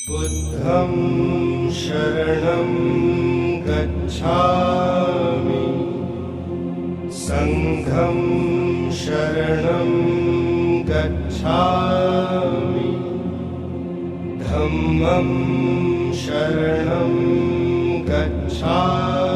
बुद्धं शरणं गच्छामि संघं शरणं गच्छामि धम्मं शरणं गच्छामि।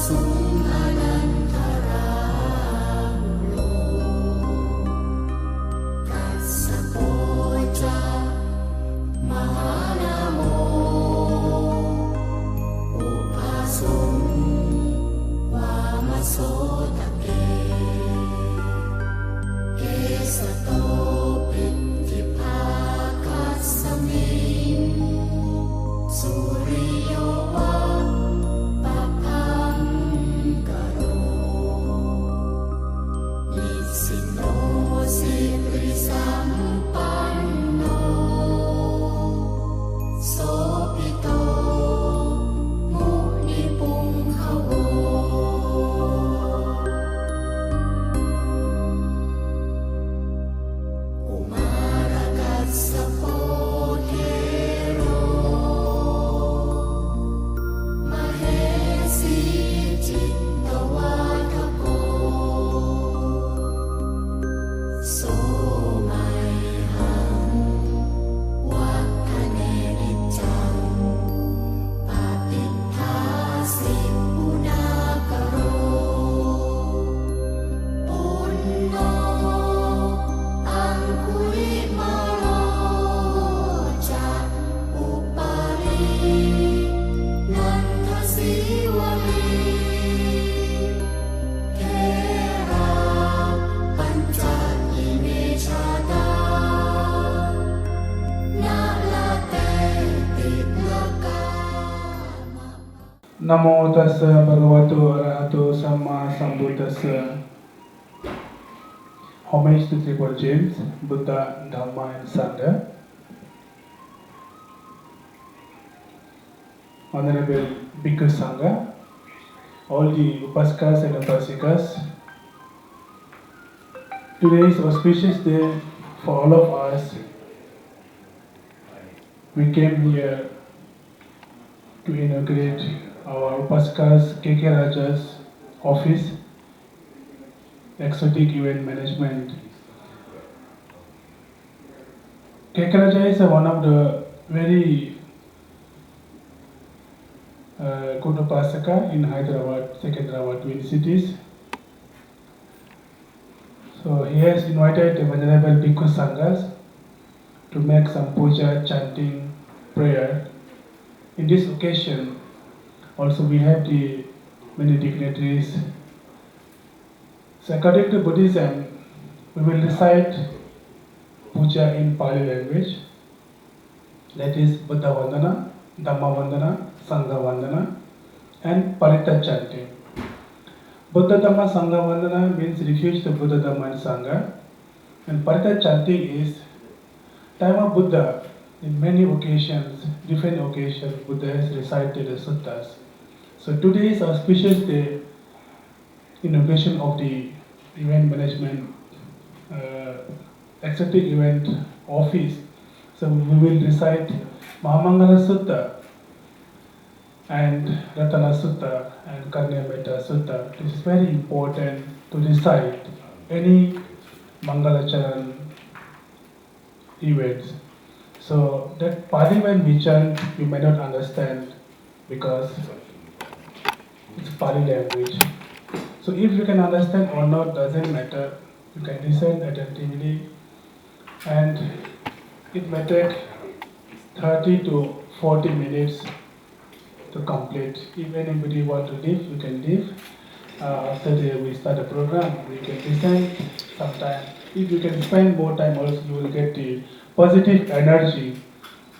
สุงอนันท Namo tassa bhagavato arahato samma sambuddhassa. Homage to Three Lord James, Buddha, Dhamma and Sangha. Honorable Bhikkhu Sangha, all the Upasikas and Upasikas, today is auspicious day for all of us. We came here to inaugurate our Upasikas KK Raja's office, Exotic Event Management. KK Raja is one of the very good Upasaka in Hyderabad, Secunderabad, twin cities. So he has invited the Venerable Bhikkhu Sanghas to make some puja, chanting, prayer. In this occasion, also we have the many dignitaries. So according to Buddhism, we will recite puja in Pali language. That is Buddha Vandana, Dhamma Vandana, Sangha Vandana, and Parita chanting. Buddha Dhamma Sangha Vandana means refuge to Buddha Dhamma and Sangha. And Parita chanting is time of Buddha. In many occasions, different occasions, Buddha has recited the suttas. So today is auspicious day, inauguration of the event management, exotic event office. So we will recite Mahamangala Sutta and Ratana Sutta and Karnametta Sutta. This is very important to recite any Mangalacharan events. So that Pali when we chant, we may not understand because it's Pali language. So if you can understand or not doesn't matter. You can listen attentively, and it may take 30 to 40 minutes to complete. If anybody want to leave, you can leave. After we start the program, we can listen sometime. If you can spend more time also, you will get the positive energy,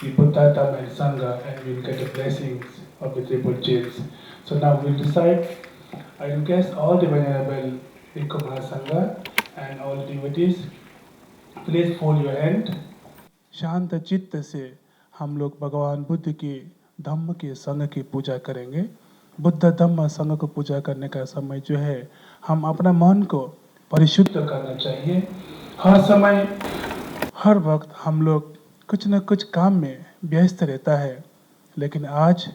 the Buddha, Dhamma and Sangha, and you will get the blessings of the triple chains. So now we'll decide. I request all the Venerable Bhikkhu Mahasangha and all devotees, please fold your hand. शांत चित्त से हम लोग भगवान बुद्ध की धम्म के संघ की पूजा करेंगे। बुद्ध धम्म संघ को पूजा करने का समय जो है, हम अपना मन को परिशुद्ध करना चाहिए। हर समय हर वक्त हम लोग कुछ न कुछ काम में व्यस्त रहता है, लेकिन आज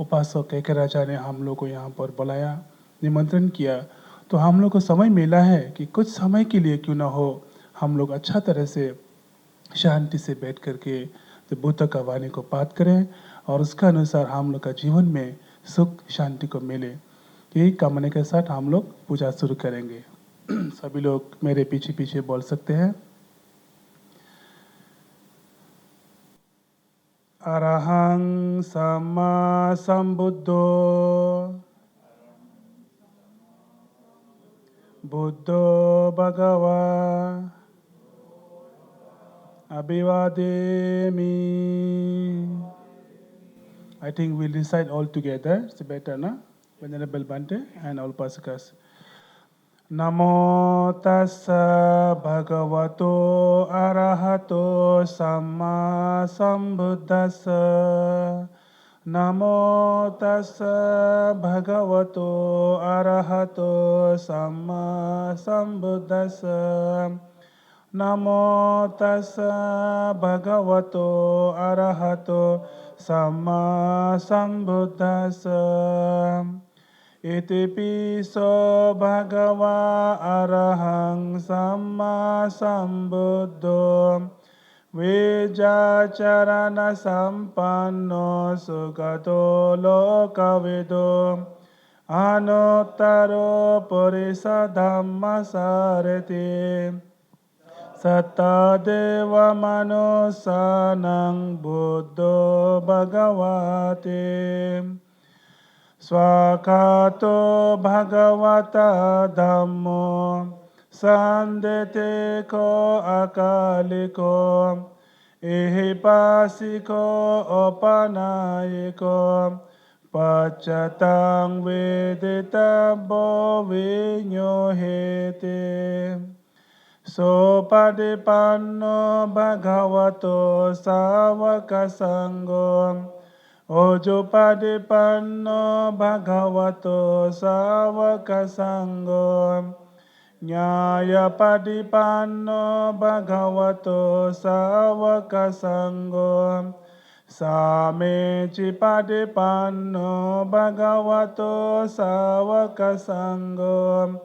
उपासक KK राजा ने हम लोग को यहाँ पर बुलाया, निमंत्रण किया, तो हम लोग को समय मिला है कि कुछ समय के लिए क्यों ना हो हम लोग अच्छा तरह से शांति से बैठ करके तो बुद्ध का वाणी को पाठ करें और उसका अनुसार हम लोग का जीवन में सुख शांति को मिले। यही कामना के साथ हम लोग पूजा शुरू करेंगे। सभी लोग मेरे पीछे पीछे बोल सकते हैं। अरहं सम्मा संबुद्धो बुद्धो भगवा Abhivademi. I think we'll recite all together. It's better, na? Venerable Bhante and all Upasikas. Namo tassa bhagavato arahato samma sambuddhassa. Namo tassa bhagavato arahato samma sambuddhassa. Namo tassa bhagavato arahato samma sambuddhassa. Iti piso bhagava arahang samma sambuddho. Vijacharana sampanno sugato lokavido. Anuttaro purisa dhamma sarati. Satta deva manusanang buddho bhagavate. Swakato bhagavata dhammo sandete ko akaliko ihipasiko opanayiko Pacatang veditabo vinyo hete. Sopadipanno bhagavato savaka sangho. Ojo padipanno bhagavato savaka sangho. Nyaya padipanno bhagavato savaka sangho. Same padipanno bhagavato savaka sangho.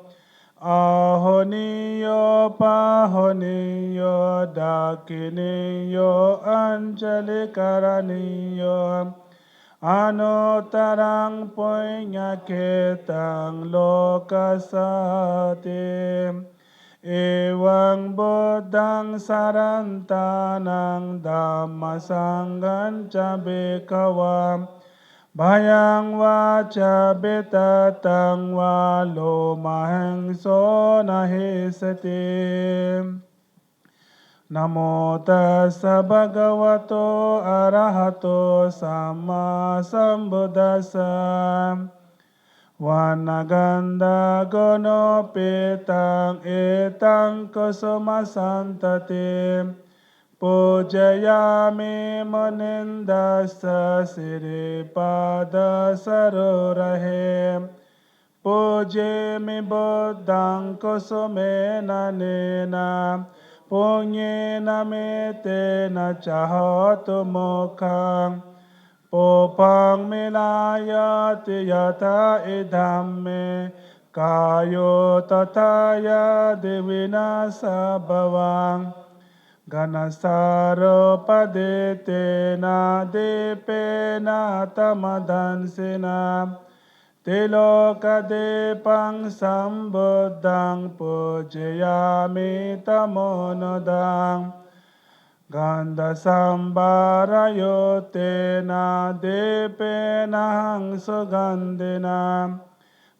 Ahoniyo pahoniyo dakiniyo anjali karaniyo Anotarang punyaketang lokasate Ewang buddhang sarantanang dhammasanggan cabekawam Bhayang vacha betatang valo mahang so nahisati Namo tassa bhagavato arahato samma sambuddhassa Vanaganda gono petang etang kusuma santati Pujayami munindassa siripada sarurahe Pujami buddhang kusumena nena Punyena metena chahatu mukhang Popang milayati yata idhamme Kayo tataya divinasa bhavang Ganasaro padetena dipena tamadansina Tiloka dipang sambuddhang pujayami tamonodang Ganda sambarayotena dipena hang sugandina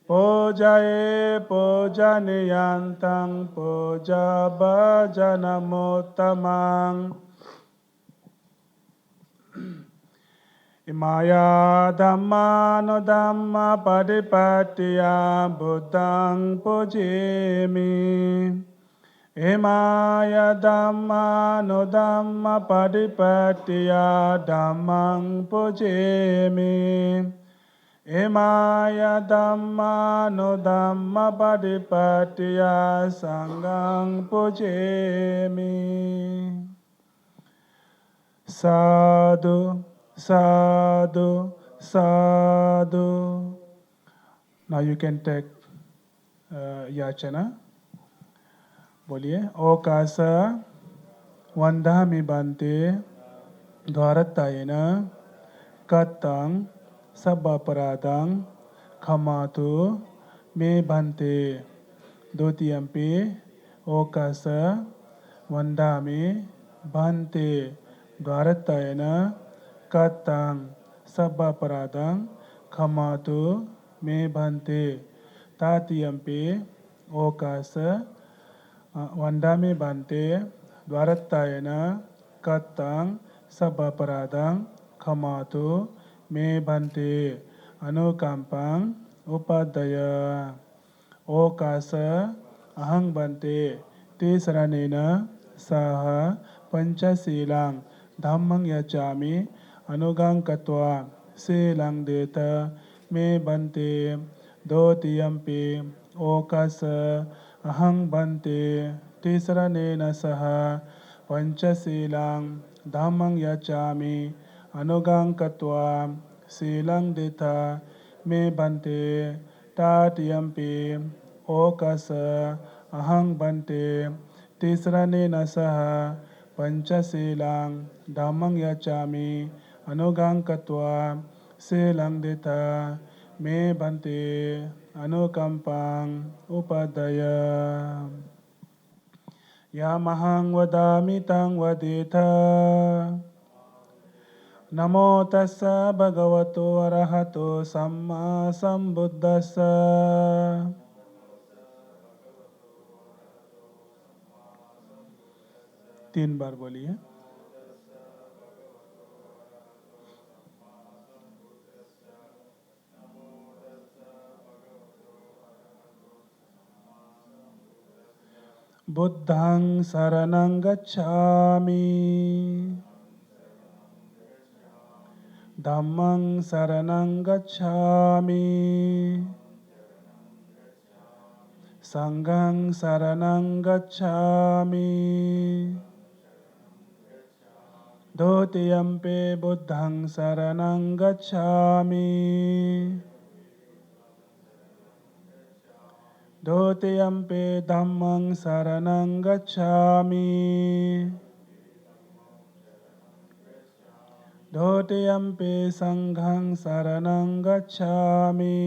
Pujaye pujaniyantang puja bhajanamuttamang Imaya dhamma no dhamma padipattiya buddhang pujimi Imaya dhamma no dhamma padipattiya dhammang pujimi Imaya dhamma no dhamma padipattiya sanghang pujimi Sadhu, sadhu, sadhu. Now you can take yachana. बोलिए ओकाश वंदामि बंते द्वारतायेन कत्तं सबपराधं खमातु मे बंते द्वितीयम्पि ओकाश वंदामि बंते द्वारतायेन कत्तं सबपराधं खमातु मे बंते तृतीयम्पि ओकाश वंदामि बंते द्वारतायेन कत्तं सबपराधं खमातु मे बंते अनुकंपं उपादय ओकाश अहं बंते तीसरनेन सह पंचशीलं धम्मं यचामि अनुगं कृत्वा शीलं देत मे बंते द्वितीयम्पि ओकाश अहं बंते तीसरनेन सह पंचशीलं धम्मं यचामि अनुगं कृत्वा शीलं देता मे बंते तृतीयम्पि ओकाश अहं बंते तीसरनेन सह पंचशीलं धम्मं यचामि अनुगं कृत्वा शीलं देता मे बंते अनुकंपं उपादय Yamahang vadami tang vaditha Namo tassa bhagavato arahato samma sambuddhassa 3 बार बोलिए बुद्धं शरणं गच्छामि धम्मं शरणं गच्छामि संघं शरणं गच्छामि द्वितीयम्पि बुद्धं शरणं गच्छामि द्वितीयम्पि धम्मं शरणं गच्छामि द्वितीयम्पि संघं शरणं गच्छामि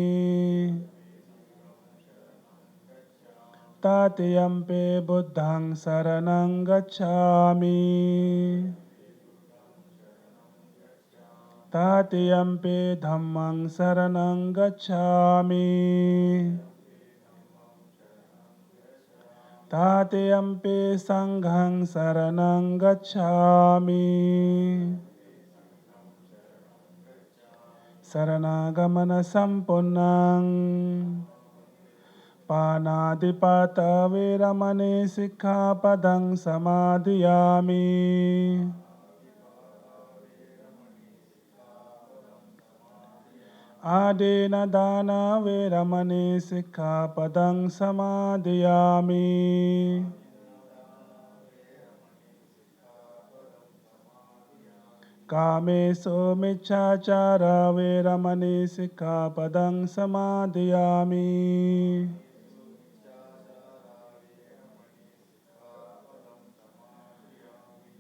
तृतीयम्पि बुद्धं शरणं गच्छामि तृतीयम्पि धम्मं शरणं गच्छामि तृतीयम्पि संघं शरणं गच्छामि शरणागमन सम्पूर्णं पानातिपाता वेरमणि सिक्खापदं समादियामि आदिनदाना वेरमणि सिक्खापदं समादियामि कामेषु मिच्छाचारा वेरमणि सिक्खापदं समादियामि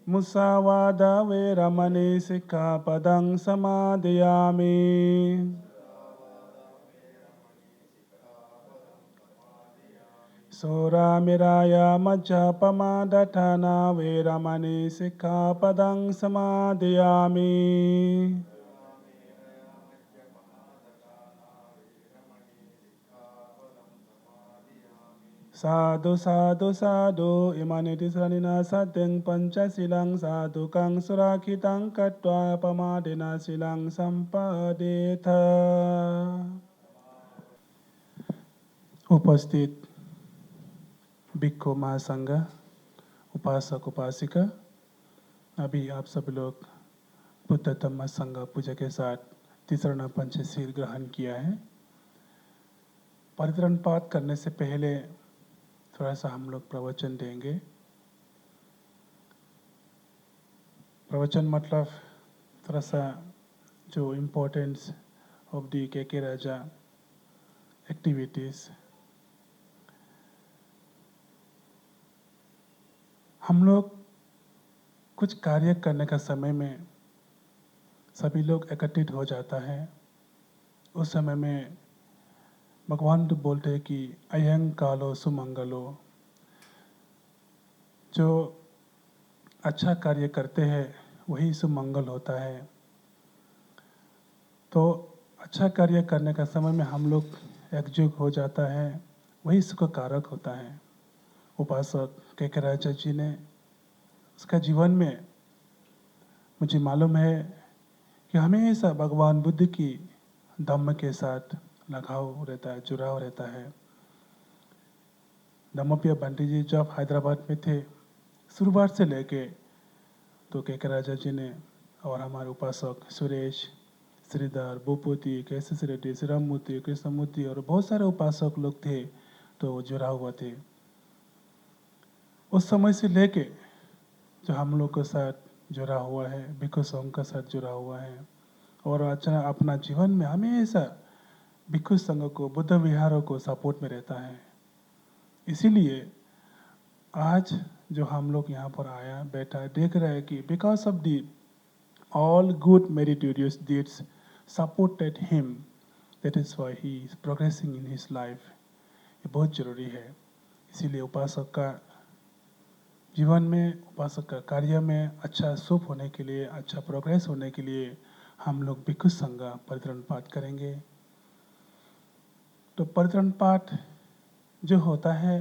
मुसावादा वेरमणि सिक्खापदं समादियामि सोरामिराया मज्जपमादठाना वेरमणि सिक्खापदं समादियामि साधु साधु साधु इमानि तिसरनिना सत्यं पंचशीलं साधुकं सुराखितं कृत्वा पमादिना शीलं सम्पादेथ। उपस्थित भिक्खु महासंघ, उपासक उपासिका, अभी आप सब लोग बुद्ध धम्म संघ पूजा के साथ तीसरा पंचशील ग्रहण किया है। परित्रण पाठ करने से पहले थोड़ा सा हम लोग प्रवचन देंगे। प्रवचन मतलब थोड़ा सा जो इम्पोर्टेंस ऑफ दी के राजा एक्टिविटीज़, हम लोग कुछ कार्य करने का समय में सभी लोग एकत्रित हो जाता है। उस समय में भगवान तो बोलते हैं कि अयं कालो सुमंगलो, जो अच्छा कार्य करते हैं वही सुमंगल होता है। तो अच्छा कार्य करने का समय में हम लोग एकजुट हो जाता है, वही सुख कारक होता है। उपासक के राजा जी ने उसका जीवन में मुझे मालूम है कि हमेशा भगवान बुद्ध की धम्म के साथ लगाव रहता है, जुड़ाव रहता है। धम्मप्रिय बंटी जी जब हैदराबाद में थे, शुरुआत से लेके तो के राजा जी ने और हमारे उपासक सुरेश, श्रीधर, भूपति, कैसेस रेड्डी, श्रीरामूर्ति, कृष्णमूर्ति और बहुत सारे उपासक लोग थे, तो जुड़ा हुआ थे। उस समय से लेके जो हम लोग के साथ जुड़ा हुआ है, भिक्खु संघ के साथ जुड़ा हुआ है और अच्छा अपना जीवन में हमेशा भिक्खु संघ को, बुद्ध विहारों को सपोर्ट में रहता है। इसीलिए आज जो हम लोग यहाँ पर आया बैठा देख रहे हैं कि because of the all good meritorious deeds supported him, that is why he is progressing in his life. ये बहुत ज़रूरी है। इसीलिए उपासक का जीवन में, उपासक का कार्य में अच्छा शुभ होने के लिए, अच्छा प्रोग्रेस होने के लिए हम लोग भिक्खु संघ परित्रण पाठ करेंगे। तो परित्रण पाठ जो होता है,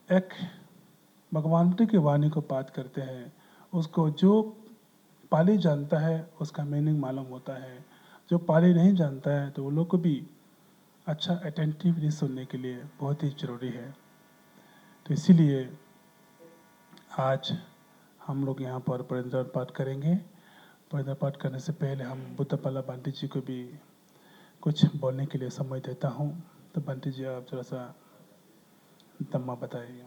एक भगवान बुद्ध की वाणी को पाठ करते हैं। उसको जो पाली जानता है उसका मीनिंग मालूम होता है, जो पाली नहीं जानता है तो वो लोग को भी अच्छा अटेंटिवली सुनने के लिए बहुत ही ज़रूरी है। तो इसीलिए आज हम लोग यहाँ पर परिंद्र पाठ करेंगे। परिंद्र पाठ करने से पहले हम बुद्धपाला बंटी जी को भी कुछ बोलने के लिए समय देता हूँ। तो बंटी जी आप थोड़ा सा धम्मा बताइए।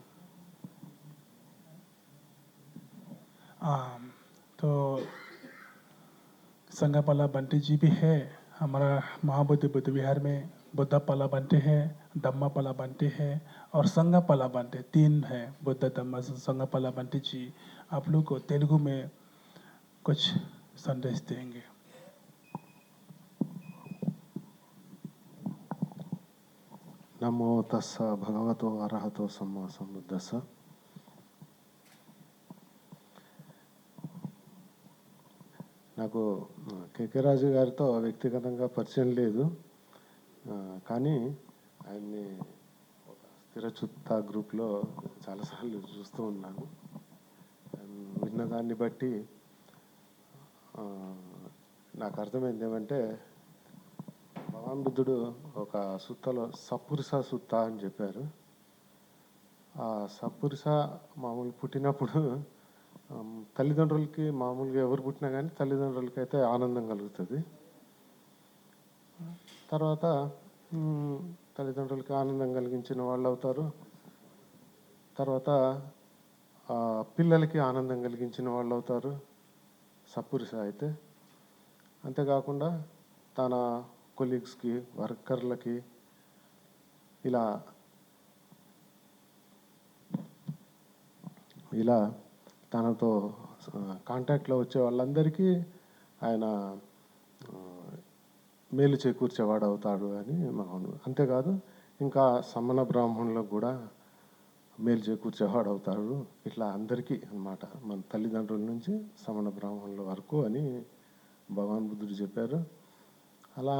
तो संगापाला बंटी जी भी है हमारा महाबोधि बुद्ध विहार में। बुद्धपाला बंटे हैं, धम्मापाला बंटे हैं और संगापाला बंटे, 3 है। बुद्ध धम्मा संगापाला बंटे जी आप लोग को तेलुगु में कुछ संदेश देंगे। నమో తస్స భగవతో అర్హతో సమ్మా సంబుద్ధస్స. నాకు కేకే రాజు గారితో వ్యక్తిగతంగా పరిచయం లేదు, కానీ ఆయన్ని ఒక స్థిర చుత్తా గ్రూప్లో చాలాసార్లు చూస్తూ ఉన్నాను. విన్నదాన్ని బట్టి నాకు అర్థమైంది ఏమంటే, భగవాన్ బుద్ధుడు ఒక సుత్తలో సప్పురిస సుత్త అని చెప్పారు. ఆ సప్పురిస మామూలు పుట్టినప్పుడు తల్లిదండ్రులకి, మామూలుగా ఎవరు పుట్టినా కానీ తల్లిదండ్రులకి అయితే ఆనందం కలుగుతుంది. తర్వాత తల్లిదండ్రులకి ఆనందం కలిగించిన వాళ్ళు అవుతారు. తర్వాత పిల్లలకి ఆనందం కలిగించిన వాళ్ళు అవుతారు సప్పురిస అయితే. అంతేకాకుండా తన కొలీగ్స్కి, వర్కర్లకి, ఇలా తనతో కాంటాక్ట్లో వచ్చే వాళ్ళందరికీ ఆయన మేలు చేకూర్చేవాడు అవుతాడు అని మనం. అంతేకాదు ఇంకా సమ్మన బ్రాహ్మణులకు కూడా మేలు చేకూర్చేవాడు అవుతాడు. ఇట్లా అందరికీ అన్నమాట, మన తల్లిదండ్రుల నుంచి సమ్మన బ్రాహ్మణుల వరకు అని భగవాన్ బుద్ధుడు చెప్పారు. అలా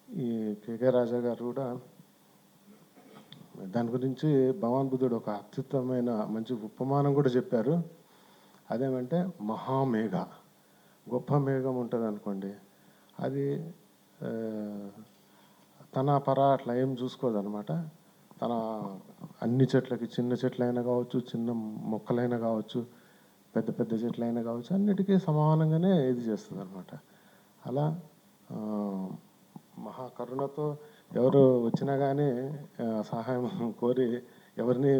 ఈ కేకే రాజా గారు కూడా దాని గురించి భగవాన్ బుద్ధుడు ఒక అత్యుత్తమైన మంచి ఉపమానం కూడా చెప్పారు. అదేమంటే, మహామేఘ, గొప్ప మేఘం ఉంటుంది అనుకోండి, అది తన పర అట్లా ఏం చూసుకోదన్నమాట. తన అన్ని చెట్లకి, చిన్న చెట్లైనా కావచ్చు, చిన్న మొక్కలైనా కావచ్చు, పెద్ద పెద్ద చెట్లైనా కావచ్చు, అన్నిటికీ సమానంగానే ఇది చేస్తుంది అనమాట. అలా మహాకరుణతో ఎవరు వచ్చినా కానీ సహాయం కోరి ఎవరిని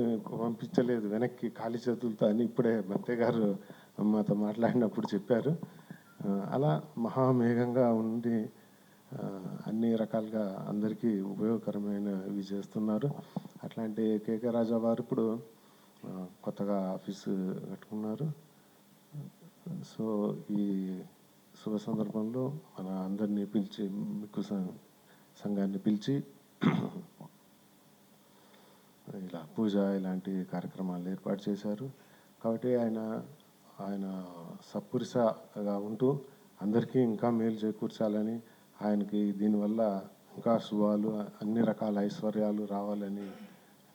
పంపించలేదు వెనక్కి ఖాళీ చేతులతో అని ఇప్పుడే బంతే గారు మాతో మాట్లాడినప్పుడు చెప్పారు. అలా మహామేఘంగా ఉండి అన్ని రకాలుగా అందరికీ ఉపయోగకరమైనవి చేస్తున్నారు. అట్లాంటి కేకే రాజా వారు ఇప్పుడు కొత్తగా ఆఫీసు కట్టుకున్నారు. సో ఈ శుభ సందర్భంలో మన అందరినీ పిలిచి, మిక్కు సంఘాన్ని పిలిచి ఇలా పూజ ఇలాంటి కార్యక్రమాలు ఏర్పాటు చేశారు. కాబట్టి ఆయన సప్పురిసగా ఉంటూ అందరికీ ఇంకా మేలు చేకూర్చాలని, ఆయనకి దీనివల్ల ఇంకా శుభాలు, అన్ని రకాల ఐశ్వర్యాలు రావాలని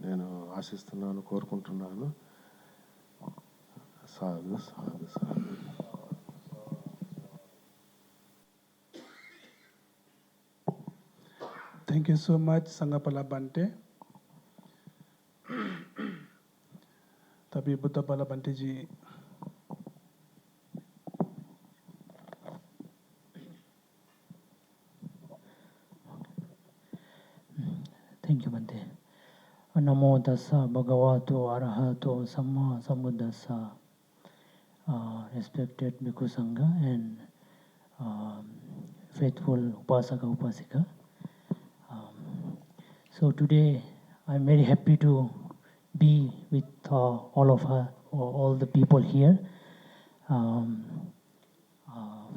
నేను ఆశిస్తున్నాను, కోరుకుంటున్నాను. సాధు సాధు సాధు. Thank you so much, Sangapala Bante. तभी बुद्धपाला बंटे जी Thank you, Bante. Namo tassa bhagavato arahato samma sambuddhassa. Respected Bhikkhu Sangha and faithful Upasaka Upasika. So today I'm very happy to be with all of all the people here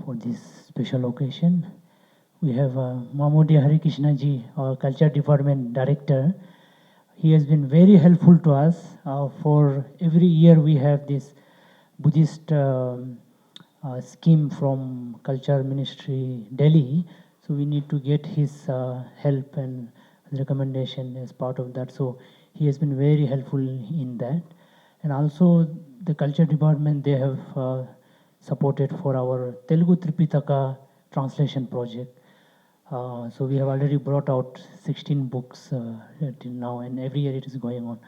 for this special occasion. We have Mahmudi Hari Krishna ji, our Culture Department Director. He has been very helpful to us. For every year we have this Buddhist scheme from Culture Ministry, Delhi. So we need to get his help and recommendation as part of that. So he has been very helpful in that. And also the Culture Department, they have supported for our Telugu Tripitaka translation project. So we have already brought out 16 books till now, and every year it is going on.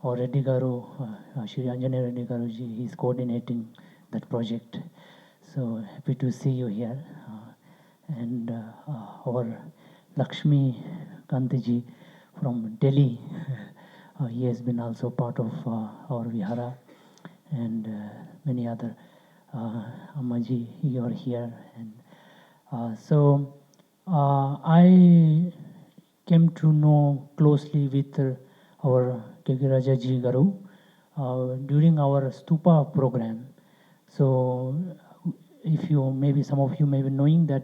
or Reddy Garu, Shri Anjane Reddy Garuji, he's coordinating that project. So happy to see you here. And our Lakshmi Kantiji from Delhi, he has been also part of our Vihara, and many other. Ammaji, you are here. And I came to know closely with our Kekiraja Ji Garu during our Stupa program. So, if you maybe some of you may be knowing that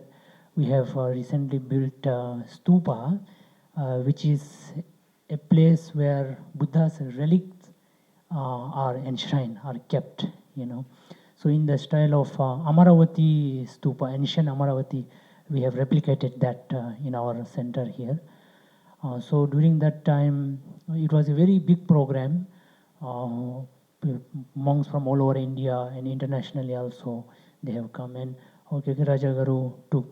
we have recently built Stupa, which is a place where Buddha's relics are enshrined, are kept, you know. So in the style of Amaravati Stupa, ancient Amaravati, we have replicated that in our center here. So during that time, it was a very big program. Monks from all over India and internationally also, they have come in. Kekiraja Garu took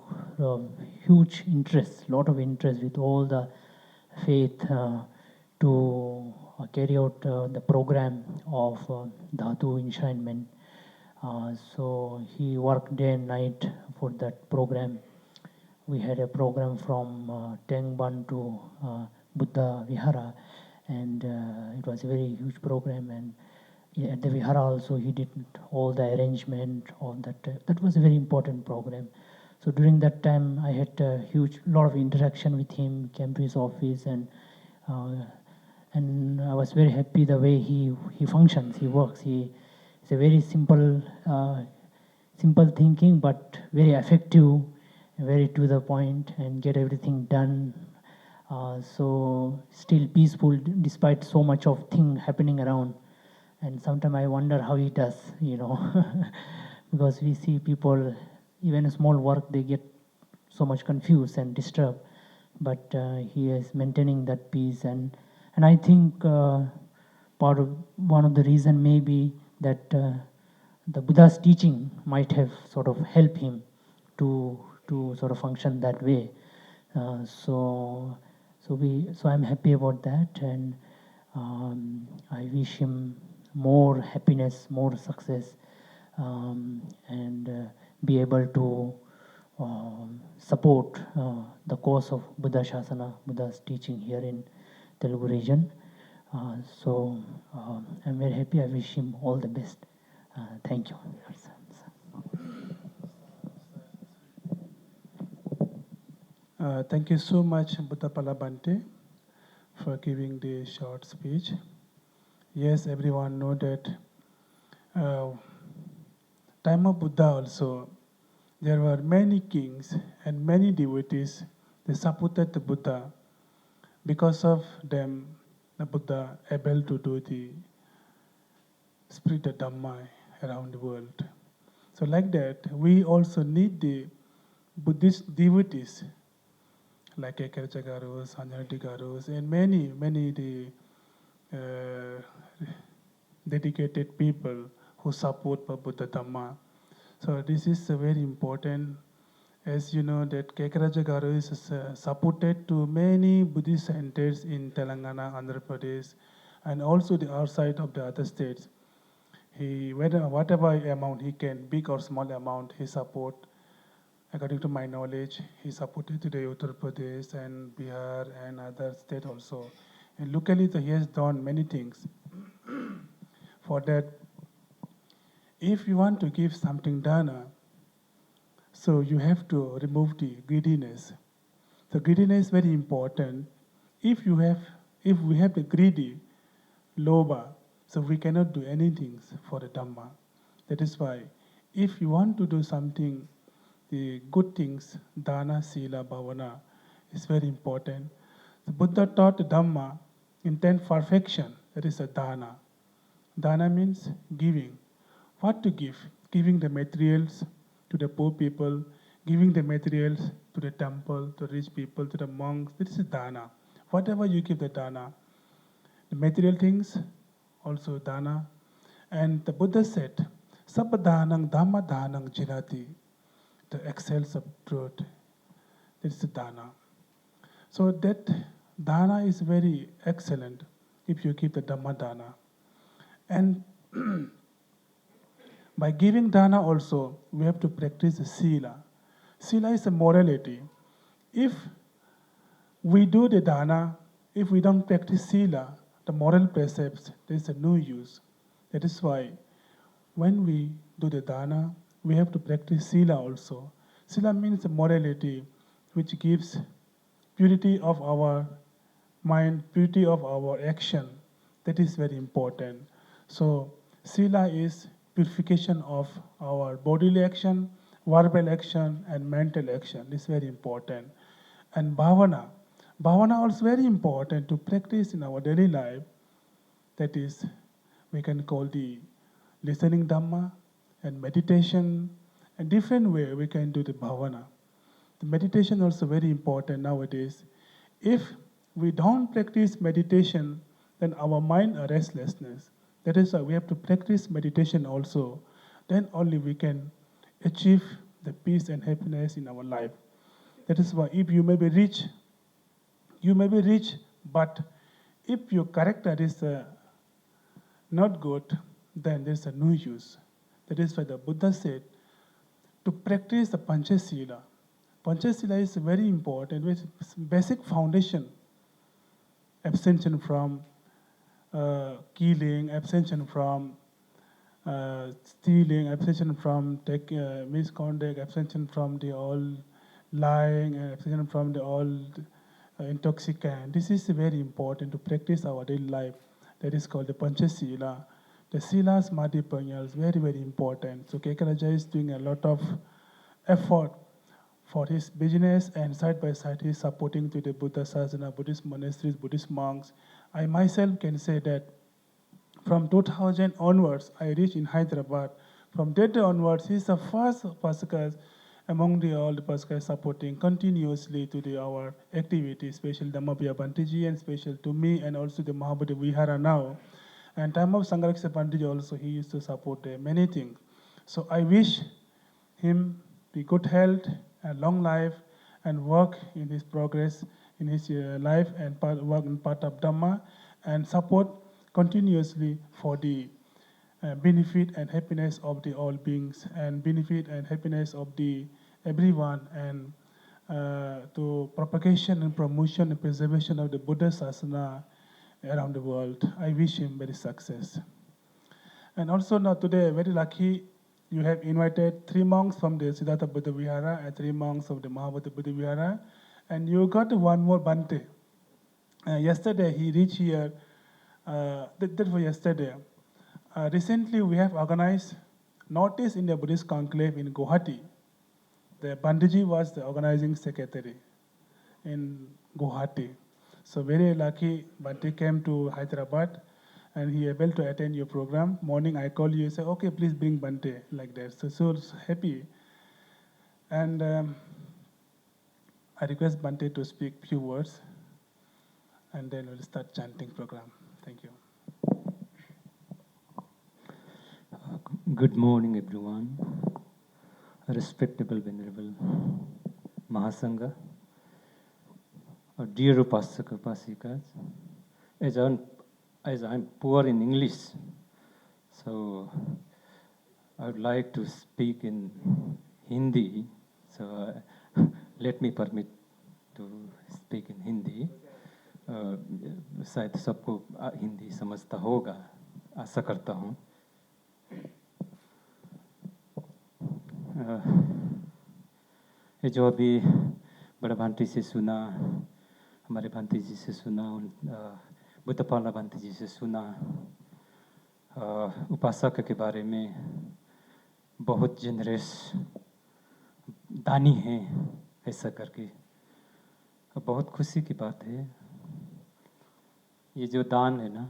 huge interest, lot of interest with all the faith to carry out the program of Dhatu enshrinement. So he worked day and night for that program. We had a program from Tengban to Buddha Vihara, and it was a very huge program. And at the Vihara also, he did all the arrangement of that. That was a very important program. So during that time, I had a huge lot of interaction with him, came to his office, and I was very happy the way he functions, he works. He is a very simple thinking, but very effective, very to the point, and get everything done. So still peaceful despite so much of thing happening around. And sometimes I wonder how he does, you know, because we see people, even a small work, they get so much confused and disturbed. But he is maintaining that peace, and I think one of the reason may be that the Buddha's teaching might have sort of helped him to sort of function that way. So I'm happy about that, and I wish him more happiness, more success, and be able to support the cause of Buddha Shasana, Buddha's teaching here in Telugu region. So I'm very happy. I wish him all the best. Thank you. Thank you so much, Buddhapala Bante, for giving the short speech. Yes, everyone know that time of Buddha also, there were many kings and many devotees. They supported the Buddha. Because of them, the Buddha able to do the spread the Dhamma around the world. So like that, we also need the Buddhist devotees like Ekaraja Garus, Anjaneti Garus, and many the dedicated people who support Buddha Dhamma. So this is very important. As you know, that Kekaraja Garu is supported to many Buddhist centers in Telangana, Andhra Pradesh, and also the outside of the other states. Whatever amount he can, big or small amount, he support. According to my knowledge, he supported to the Uttar Pradesh and Bihar and other states also. And locally, he has done many things. For that, if you want to give something dana, so you have to remove the greediness. So greediness is very important. If we have the greedy, lobha, so we cannot do anything for the Dhamma. That is why, if you want to do something, the good things, dana, sila, bhavana, is very important. The Buddha taught the Dhamma in 10 perfection. That is a dana. Dana means giving. What to give? Giving the materials to the poor people, giving the materials to the temple, to rich people, to the monks. This is dana. Whatever you give the dana, the material things, also dana. And the Buddha said, Sabbadanang Dhamma Dhanang Jinati, the excels of truth. This is dana. So that dana is very excellent. if you give the Dhamma dana. And by giving dana also, we have to practice the sila. Sila is a morality. If we do the dana, if we don't practice sila, the moral precepts, there is no use. That is why when we do the dana, we have to practice sila also. Sila means a morality which gives purity of our mind, purity of our action. That is very important. So sila is purification of our bodily action, verbal action, and mental action. This is very important. And bhavana. Bhavana also very important to practice in our daily life. That is, we can call the listening Dhamma and meditation. A different way we can do the bhavana. The meditation also very important nowadays. If we don't practice meditation, then our mind are restlessness. That is why we have to practice meditation also. Then only we can achieve the peace and happiness in our life. That is why if you may be rich, but if your character is not good, then there's no use. That is why the Buddha said to practice the Panchasila. Panchasila is very important, it's basic foundation. Abstention from killing, abstention from stealing, abstention from misconduct, abstention from the all lying, abstention from the all intoxicant. This is very important to practice our daily life. That is called the Panchasila. The Silas Madhipanya is very, very important. So Kekalaja is doing a lot of effort for his business, and side by side he is supporting to the Buddha Sasana, Buddhist monasteries, Buddhist monks. I myself can say that from 2000 onwards, I reached in Hyderabad. From that day onwards, he is the first Pasakas among all the Pasakas supporting continuously to our activities, especially the Dhammapaya Bantiji and special to me, and also the Mahabodhi Vihara now. And time of Sangharakshya Bantiji also, he used to support many things. So I wish him the good health and long life and work in his progress in his life and work in part of Dhamma and support continuously for the benefit and happiness of the all beings and benefit and happiness of the everyone and to propagation and promotion and preservation of the Buddha Sasana around the world. I wish him very success. And also now today, very lucky, you have invited 3 monks from the Siddhartha Buddha Vihara and 3 monks of the Mahabodhi Buddha Vihara, and you got one more Bante. Yesterday he reached here, that was yesterday. Recently we have organized Northeast India Buddhist Conclave in Guwahati. The Bandiji was the organizing secretary in Guwahati. So very lucky Bante came to Hyderabad and he able to attend your program. Morning I call you, say, okay, please bring Bante, like that. So happy. And I request Bante to speak few words and then we'll start chanting program. Thank you. Good morning, everyone. Respectable, venerable Mahasangha, dear Upasaka Upasikas, as I'm poor in English, so I would like to speak in Hindi. So let me permit to speak in Hindi. शायद सबको हिंदी समझता होगा, आशा करता हूँ. ये जो अभी बड़ा भांति से सुना, हमारे भांति जी से सुना, बुद्धपाला भांति जी से सुना, उपासक के बारे में बहुत जेनरस दानी है ऐसा करके, बहुत खुशी की बात है. ये जो दान है ना,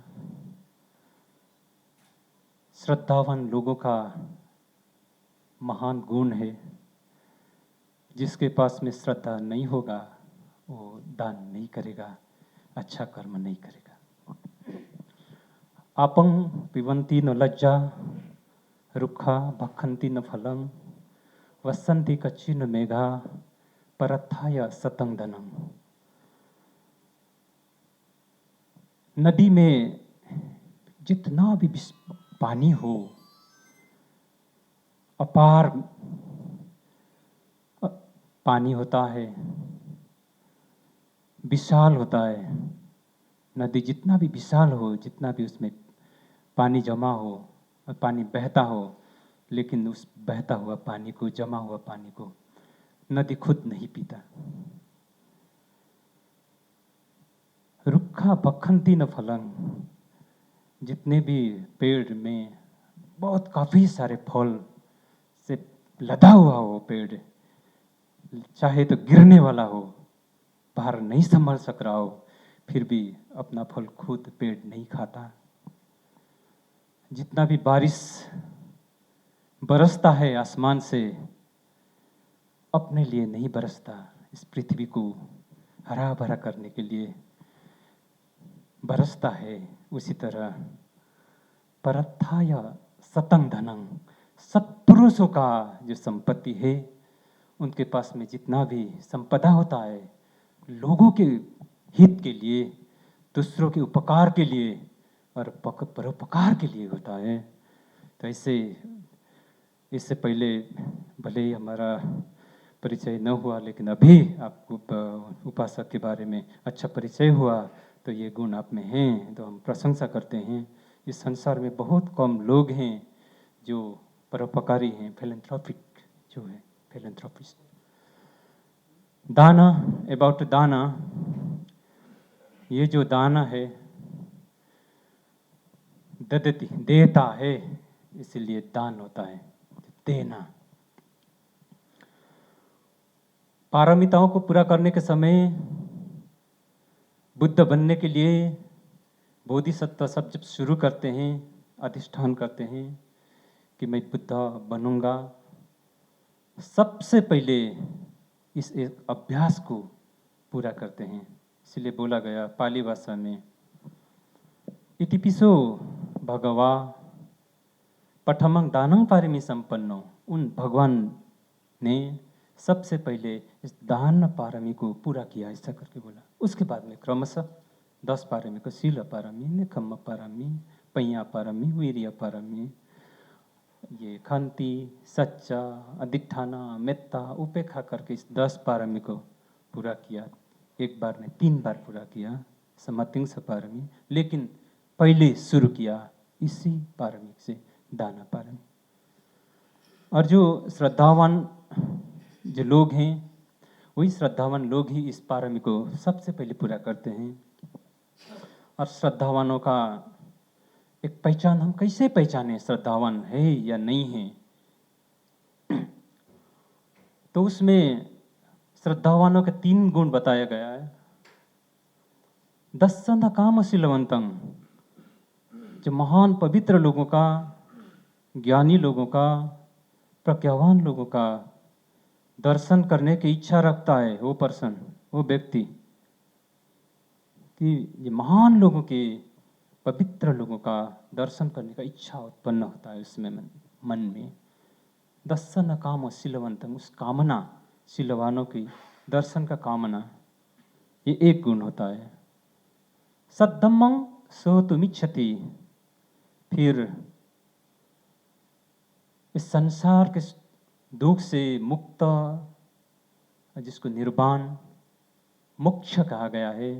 श्रद्धावान लोगों का महान गुण है. जिसके पास में श्रद्धा नहीं होगा वो दान नहीं करेगा, अच्छा कर्म नहीं करेगा. आपं पिबन्ति न लज्जा रुक्खा भक्षन्ति न फलं वसन्ति कच्चि न मेघा परत्थाय सतं धनम्. नदी में जितना भी पानी हो, अपार पानी होता है, विशाल होता है। नदी जितना भी विशाल हो, जितना भी उसमें पानी जमा हो और पानी बहता हो, लेकिन उस बहता हुआ पानी को, जमा हुआ पानी को नदी खुद नहीं पीता। रुक्खा बखंती न फलन, जितने भी पेड़ में बहुत काफ़ी सारे फल से लदा हुआ हो पेड़, चाहे तो गिरने वाला हो, बाहर नहीं संभल सक रहा हो, फिर भी अपना फल खुद पेड़ नहीं खाता। जितना भी बारिश बरसता है आसमान से, अपने लिए नहीं बरसता, इस पृथ्वी को हरा भरा करने के लिए बरसता है। उसी तरह परत्थाय सतं धनं, सत्पुरुषों का जो संपत्ति है, उनके पास में जितना भी संपदा होता है, लोगों के हित के लिए, दूसरों के उपकार के लिए और परोपकार के लिए होता है। तो इससे पहले भले ही हमारा परिचय न हुआ, लेकिन अभी आपको उपासक के बारे में अच्छा परिचय हुआ, तो ये गुण आप में हैं, तो हम प्रशंसा करते हैं। इस संसार में बहुत कम लोग हैं जो परोपकारी हैं, फिलैंथ्रोपिक जो है, फिलैंथ्रोपिस्ट। दाना, अबाउट दाना, ये जो दाना है ददति, देता है, इसीलिए दान होता है, देना। पारमिताओं को पूरा करने के समय बुद्ध बनने के लिए बोधिसत्व सब जब शुरू करते हैं, अधिष्ठान करते हैं कि मैं बुद्ध बनूंगा, सबसे पहले इस एक अभ्यास को पूरा करते हैं। इसलिए बोला गया पाली भाषा में, इतिपिसो भगवा पठमं दानं पारमी संपन्नो, उन भगवान ने सबसे पहले इस दान पारमी को पूरा किया, ऐसा करके बोला। उसके बाद में क्रमशः 10 पारमी को शील पारमी, निकम्म पारमी, पैया पारमी, वीर्य पारमी, ये खंती, सच्चा, अधिष्ठाना, मेत्ता, उपेक्षा करके इस 10 पारमी को पूरा किया। एक बार में 3 बार पूरा किया, समतिंग पारमी, लेकिन पहले शुरू किया इसी पारमी से, दाना पारमी। और जो श्रद्धावान जो लोग हैं, वही श्रद्धावान लोग ही इस पारमी को सबसे पहले पूरा करते हैं। और श्रद्धावानों का एक पहचान हम कैसे पहचाने, श्रद्धावान है या नहीं है? तो उसमें श्रद्धावानों के 3 गुण बताया गया है। दस्सन कामशीलवंतं, जो महान पवित्र लोगों का, ज्ञानी लोगों का, प्रज्ञावान लोगों का दर्शन करने की इच्छा रखता है वो पर्सन, वो व्यक्ति, कि ये महान लोगों के, पवित्र लोगों का दर्शन करने का इच्छा उत्पन्न होता है उसमें मन में। दस्सन काम शीलवंतम, उस कामना, शीलवानों की दर्शन का कामना, ये एक गुण होता है। सद्धम्मं सोतुमिच्छति, फिर इस संसार के दुख से मुक्त, जिसको निर्वाण मोक्ष कहा गया है,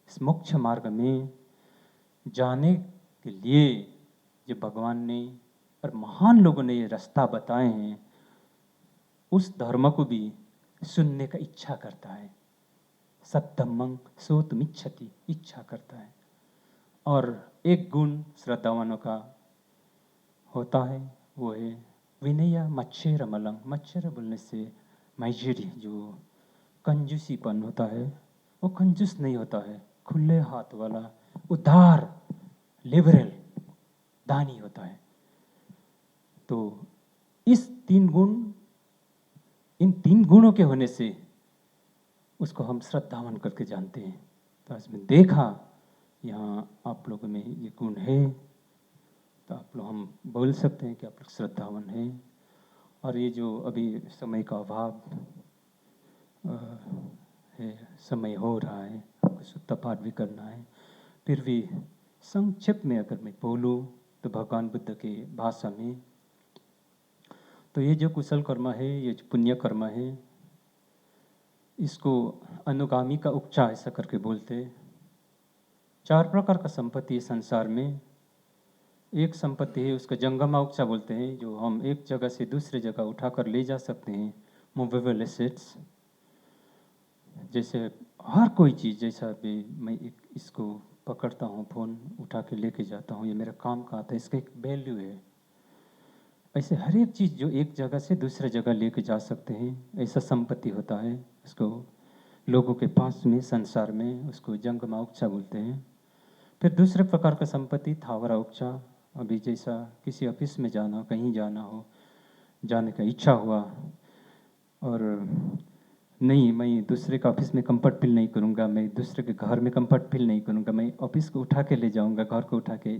इस मोक्ष मार्ग में जाने के लिए जो भगवान ने और महान लोगों ने ये रास्ता बताए हैं, उस धर्म को भी सुनने का इच्छा करता है। सद्धम्मं सोतुमिच्छति, इच्छा करता है। और एक गुण श्रद्धावानों का होता है, वो है विनय मच्छेर मलंग। मच्छेर बोलने से मैजेरी, जो कंजूसीपन होता है, वो कंजूस नहीं होता है, खुले हाथ वाला, उदार, लिबरल, दानी होता है। तो इस 3 गुण, इन 3 गुणों के होने से उसको हम श्रद्धावान करके जानते हैं। तो आज में देखा यहाँ आप लोगों में ये गुण है, तो आप लोग, हम बोल सकते हैं कि आप लोग श्रद्धावान हैं। और ये जो अभी समय का अभाव है, समय हो रहा है, आपको सुत्ता पाठ भी करना है, फिर भी संक्षेप में अगर मैं बोलूँ तो भगवान बुद्ध के भाषा में, तो ये जो कुशल कर्म है, ये जो पुण्य कर्म है, इसको अनुगामी का उपचा ऐसा करके बोलते। 4 प्रकार का संपत्ति है संसार में। एक संपत्ति है उसका जंगमा उपचा बोलते हैं, जो हम एक जगह से दूसरे जगह उठाकर ले जा सकते हैं, मूवेबल एसेट्स। जैसे हर कोई चीज़, जैसा भी मैं इसको पकड़ता हूँ, फ़ोन उठा के लेके जाता हूँ, ये मेरा काम का आता है, इसका एक वैल्यू है। ऐसे हर एक चीज़ जो एक जगह से दूसरे जगह लेके जा सकते हैं, ऐसा संपत्ति होता है। उसको लोगों के पास में संसार में उसको जंगमा उपचा बोलते हैं। फिर दूसरे प्रकार का संपत्ति थावरा उपचा। अभी जैसा किसी ऑफिस में जाना, कहीं जाना हो, जाने का इच्छा हुआ और नहीं, मैं दूसरे का ऑफिस में कंफर्ट फील नहीं करूँगा, मैं दूसरे के घर में कंफर्ट फील नहीं करूँगा, मैं ऑफिस को उठा के ले जाऊँगा, घर को उठा के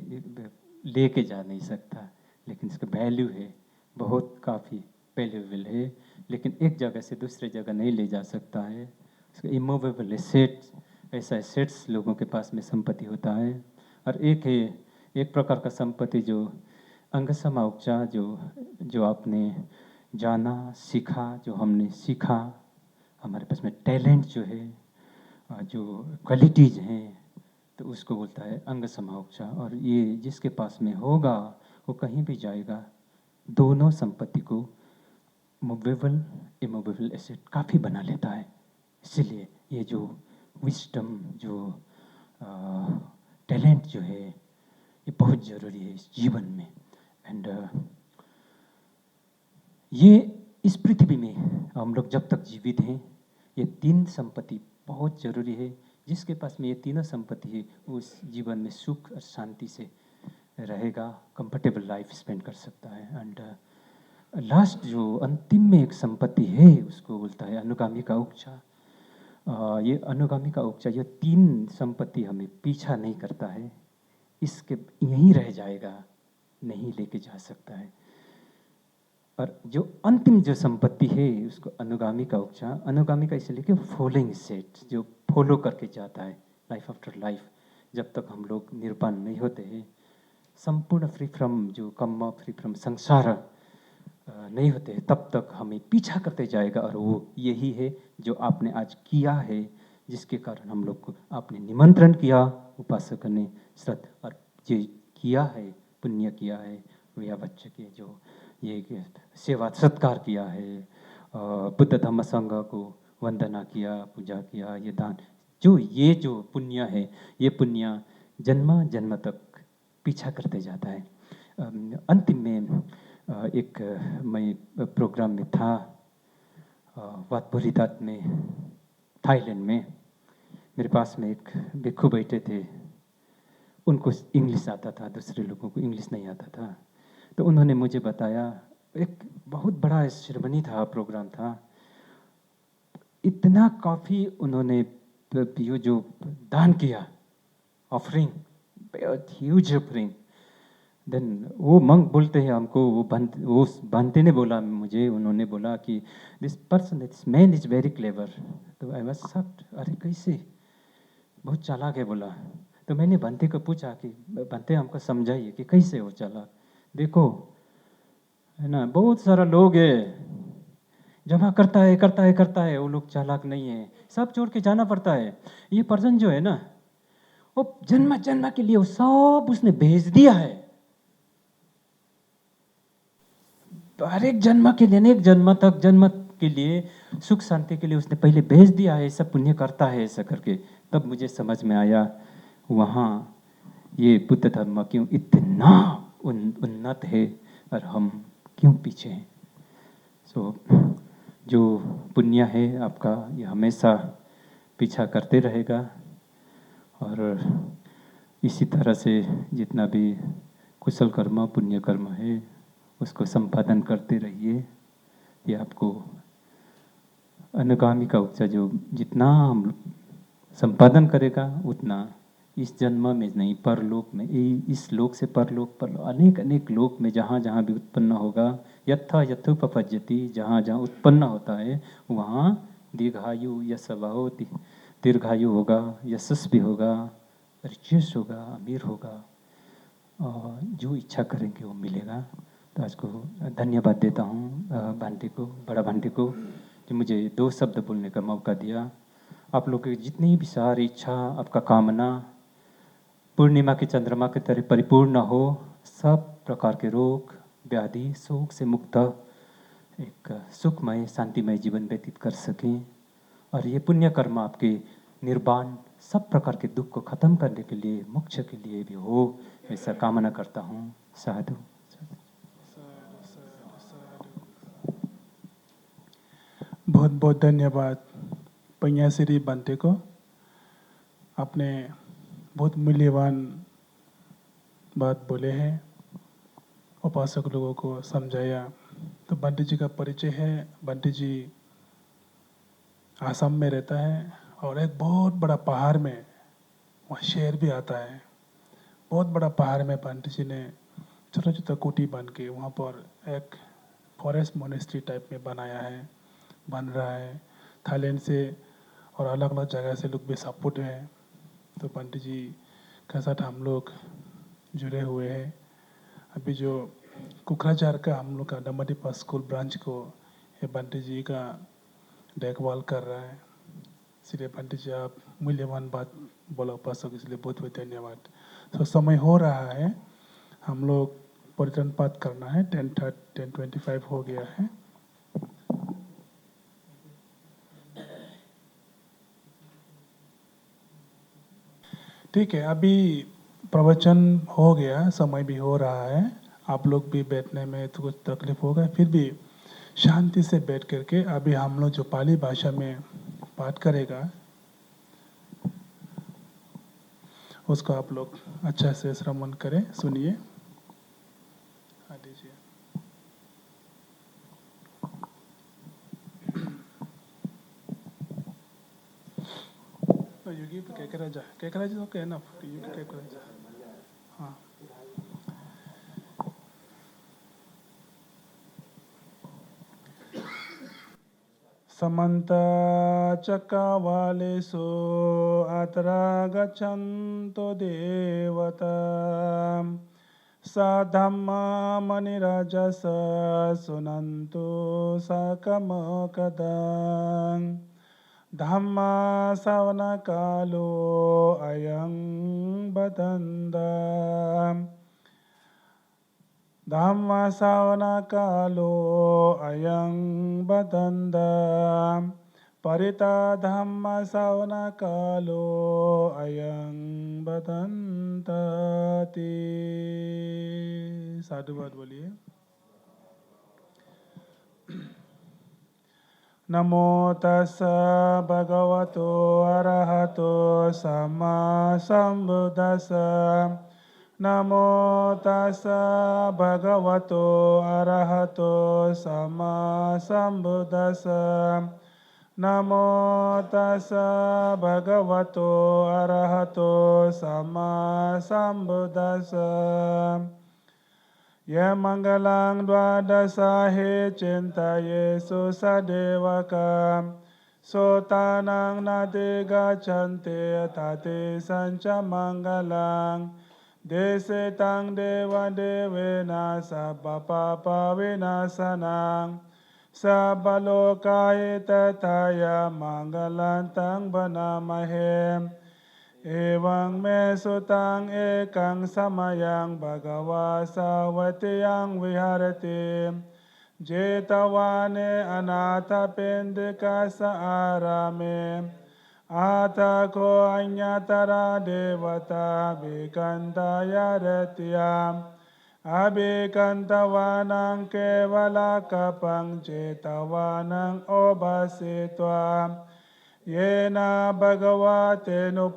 लेके जा नहीं सकता, लेकिन इसका वैल्यू है, बहुत काफ़ी वैल्यूएबल है, लेकिन एक जगह से दूसरे जगह नहीं ले जा सकता है। इसका इमूवेबल एसेट्स, ऐसा एसेट्स लोगों के पास में संपत्ति होता है। और एक प्रकार का संपत्ति जो अंगसमा उपचा, जो आपने जाना, सीखा, जो हमने सीखा, हमारे पास में टैलेंट जो है, जो क्वालिटीज़ हैं, तो उसको बोलता है अंगसमा उपचा। और ये जिसके पास में होगा वो कहीं भी जाएगा। दोनों संपत्ति को मूवेबल इमूवेबल एसेट काफ़ी बना लेता है। इसीलिए ये जो विस्डम, जो टैलेंट जो है, ये बहुत ज़रूरी है इस जीवन में। एंड ये इस पृथ्वी में हम लोग जब तक जीवित हैं, ये 3 संपत्ति बहुत ज़रूरी है। जिसके पास में ये तीनों संपत्ति है, उस जीवन में सुख और शांति से रहेगा, कंफर्टेबल लाइफ स्पेंड कर सकता है। एंड लास्ट जो अंतिम में एक संपत्ति है, उसको बोलता है अनुगामी का उपचा। ये अनुगामी का उपचा, ये 3 संपत्ति हमें पीछा नहीं करता है, इसके यहीं रह जाएगा, नहीं लेके जा सकता है। और जो अंतिम जो संपत्ति है, उसको अनुगामी का उपचा। अनुगामी का इसलिए कि फॉलोइंग सेट, जो फॉलो करके जाता है लाइफ आफ्टर लाइफ। जब तक हम लोग निर्वाण नहीं होते हैं, संपूर्ण फ्री फ्रॉम जो कर्म, फ्री फ्रॉम संसार नहीं होते, तब तक हमें पीछा करते जाएगा। और वो यही है जो आपने आज किया है, जिसके कारण हम लोग को आपने निमंत्रण किया उपासक ने श्रद्धा, और ये किया है, पुण्य किया है, या बच्चे के जो ये सेवा सत्कार किया है, बुद्ध धम्म संघ को वंदना किया, पूजा किया, ये दान, ये जो पुण्य है, ये पुण्य जन्म जन्म तक पीछा करते जाता है। अंतिम में एक मैं प्रोग्राम में था वात बोरीदात में, थाईलैंड में। मेरे पास में एक भिक्षु बैठे थे, उनको इंग्लिश आता था, दूसरे लोगों को इंग्लिश नहीं आता था। तो उन्होंने मुझे बताया, एक बहुत बड़ा सेरेमनी था, प्रोग्राम था, इतना काफ़ी उन्होंने ये जो दान किया, ऑफरिंग, ह्यूज ऑफरिंग। देन वो मंक बोलते हैं हमको, वो बनते ने बोला मुझे, उन्होंने बोला कि this person, this man is very clever. तो आई वाज शॉक्ड, अरे कैसे, बहुत चालाक है बोला। तो मैंने बनते को पूछा कि बनते हमको समझाइए कि कैसे हो चालाक। देखो है ना, बहुत सारा लोग है, जमा करता है, वो लोग चालाक नहीं है, सब छोड़ के जाना पड़ता है। ये पर्सन जो है ना, वो जन्म जन्म के लिए वो सब उसने भेज दिया है, हर एक जन्म के लिए, एक जन्म तक, जन्म के लिए, सुख शांति के लिए उसने पहले भेज दिया है, सब पुण्य करता है ऐसा करके। तब मुझे समझ में आया, वहाँ ये बुद्ध धर्म क्यों इतना उन्नत है और हम क्यों पीछे हैं। सो जो पुण्य है आपका, ये हमेशा पीछा करते रहेगा। और इसी तरह से जितना भी कुशल कर्म, पुण्य कर्म है, उसको संपादन करते रहिए। ये आपको अनुगामी का उपचार, जो जितना हम संपादन करेगा उतना इस जन्म में नहीं, परलोक में, इस लोक से परलोक, अनेक अनेक लोक में जहाँ जहाँ भी उत्पन्न होगा, यथा यथोपपज्यति, जहाँ जहाँ उत्पन्न होता है वहाँ दीर्घायु यश होती, दीर्घायु होगा, यशस्वी होगा, रिचेस्ट होगा, अमीर होगा, और जो इच्छा करेंगे वो मिलेगा। तो आज को धन्यवाद देता हूँ भांटे को, बड़ा भांटे को, जो मुझे 2 शब्द बोलने का मौका दिया। आप लोग की जितनी भी सारी इच्छा, आपका कामना पूर्णिमा के चंद्रमा की तरह परिपूर्ण हो, सब प्रकार के रोग व्याधि शोक से मुक्त एक सुखमय शांतिमय जीवन व्यतीत कर सकें, और ये पुण्य कर्म आपके निर्वाण सब प्रकार के दुख को खत्म करने के लिए, मोक्ष के लिए भी हो, ऐसा कामना करता हूँ। साधु। बहुत बहुत धन्यवाद पन्याश्री बंटे को। आपने बहुत मूल्यवान बात बोले हैं, उपासक लोगों को समझाया। तो बंटे जी का परिचय है, बंटे जी आसाम में रहता है और एक बहुत बड़ा पहाड़ में वहाँ शेर भी आता है। बहुत बड़ा पहाड़ में बंटे जी ने छोटा छोटा कुटी बन के वहाँ पर एक फॉरेस्ट मोनेस्ट्री टाइप में बनाया है, बन रहा है। थाईलैंड से और अलग अलग जगह से लोग भी सपोर्ट हैं। तो पंडित जी के साथ हम लोग जुड़े हुए हैं। अभी जो कुकराझार का हम लोग का डमडीपा स्कूल ब्रांच को ये पंडित जी का देखभाल कर रहा है। इसलिए पंडित जी आप मूल्यवान बात बोला उपासक, इसलिए बहुत बहुत धन्यवाद। तो समय हो रहा है, हम लोग परित्रण पाठ करना है। 10:25 हो गया है। ठीक है, अभी प्रवचन हो गया, समय भी हो रहा है। आप लोग भी बैठने में तो कुछ तकलीफ होगा, फिर भी शांति से बैठ करके अभी हम लोग जो पाली भाषा में पाठ करेगा उसको आप लोग अच्छा से श्रवण करें, सुनिए। हाँ दीजिए। युगी केकराजा ओके ना, युगी केकराजा। हाँ, समन्त चक्रवालेषु अत्र गच्छन्तो देवता स धम्ममनिराजस सुनन्तु सकमकदं धम्म श्रवणकालो अयं बदन्दा धम्म श्रवणकालो अयं बदन्दा परिता धम्म श्रवणकालो अयं बदन्ताति। साधुवाद बोलिए। नमो तस्स भगवतो अरहतो सम्मा सम्बुद्धस्स। नमो तस्स भगवतो अरहतो सम्मा सम्बुद्धस्स। नमो तस्स भगवतो अरहतो सम्मा सम्बुद्धस्स। ये मंगलं द्वादशाहे चिन्तयेषु सदेवकं सोतानं नदि गच्छन्ति तते सञ्च मंगलं देशे तं देवदेवेन सर्वपापविनाशनं सर्वलोकाय तथाय मंगलं तं वनामहे। एवं मे सुतं एकं समयं भगवा सावतीयं विहरति जेतवाने अनाथपिण्डिकस्य आरामे अथ को अन्यतरा देवता विकन्ताय रत्याम् अभिकन्तवानं केवलकपं जेतवानं ओभासित्वा येन भगवतेनुपासङ्कमे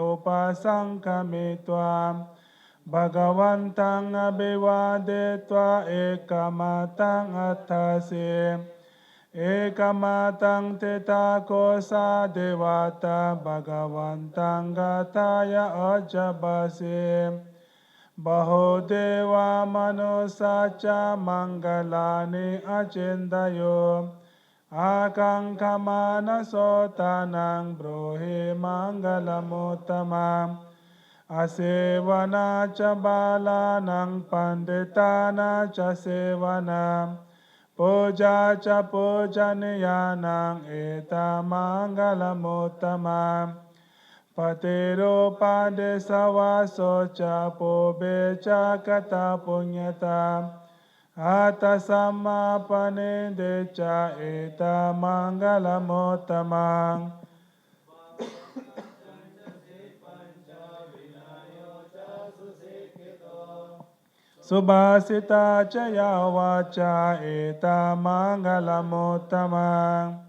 उपासङ्कमे त्वां भगवन्तं अभिवादयित्वा एकमतं अथसि एकमतं तिताकोसा देवता भगवन्तं गताय अजबसि बहुदेवा मनुष्या च मङ्गलानि अचिन्तयो Akang kamana sotanang brohe manggalamuttamam. Asevana cha balanang panditana cha sevanam. Puja cha pujaniyanang eta manggalamuttamam. Patiro pade savaso cha pobe cha kata punyata. Ata sama panende cha eta manggalamuttamam. Subhasita chaya vacha eta manggalamuttamam.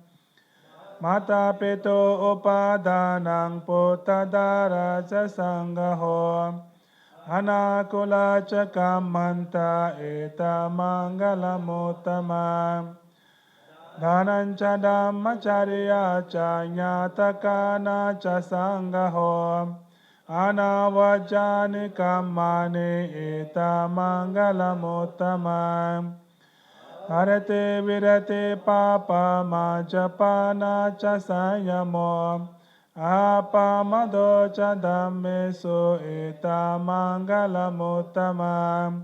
Mata pito upadanang putadara cha sanggaho. Anakula cha kamanta eta manggalamuttamam. Dhanancha dhammacharya cha nyatakana cha sanggaho. Anavajani kammani eta manggalamuttamam. Harate virate papa majapana cha sayamo. Apamado cha dhammesu eta manggalamuttamam.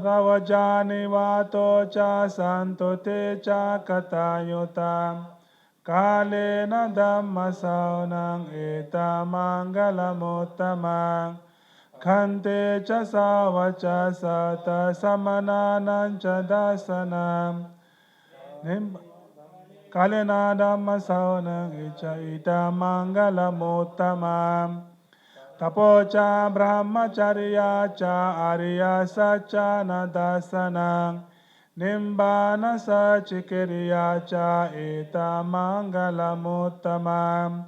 Ravajani vato cha santote cha katayutam. Kalena dhammasaunang eta manggalamuttamam. Kante cha savacha sata samananang cha dasanam. Kalena dhammasaunang icha ita manggalamuttamam. Tapo cha brahmacharya cha arya sacha nadasanang. Nimbana sachikiriya cha eta manggalamuttamam.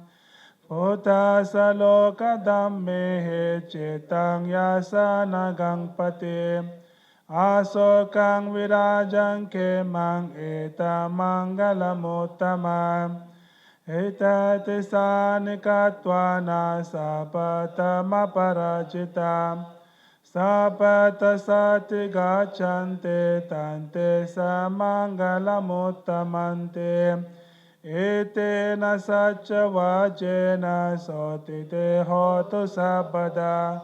Puta saloka dhammehe cetang yasa nagang pati. Asokang virajang kemang eta manggalamuttamam. Eta tisanikatwana sapatama paracitam. Sapata sati gacante tante samanggalamuttamante. Etena sacha vajena sotite hotu sabada.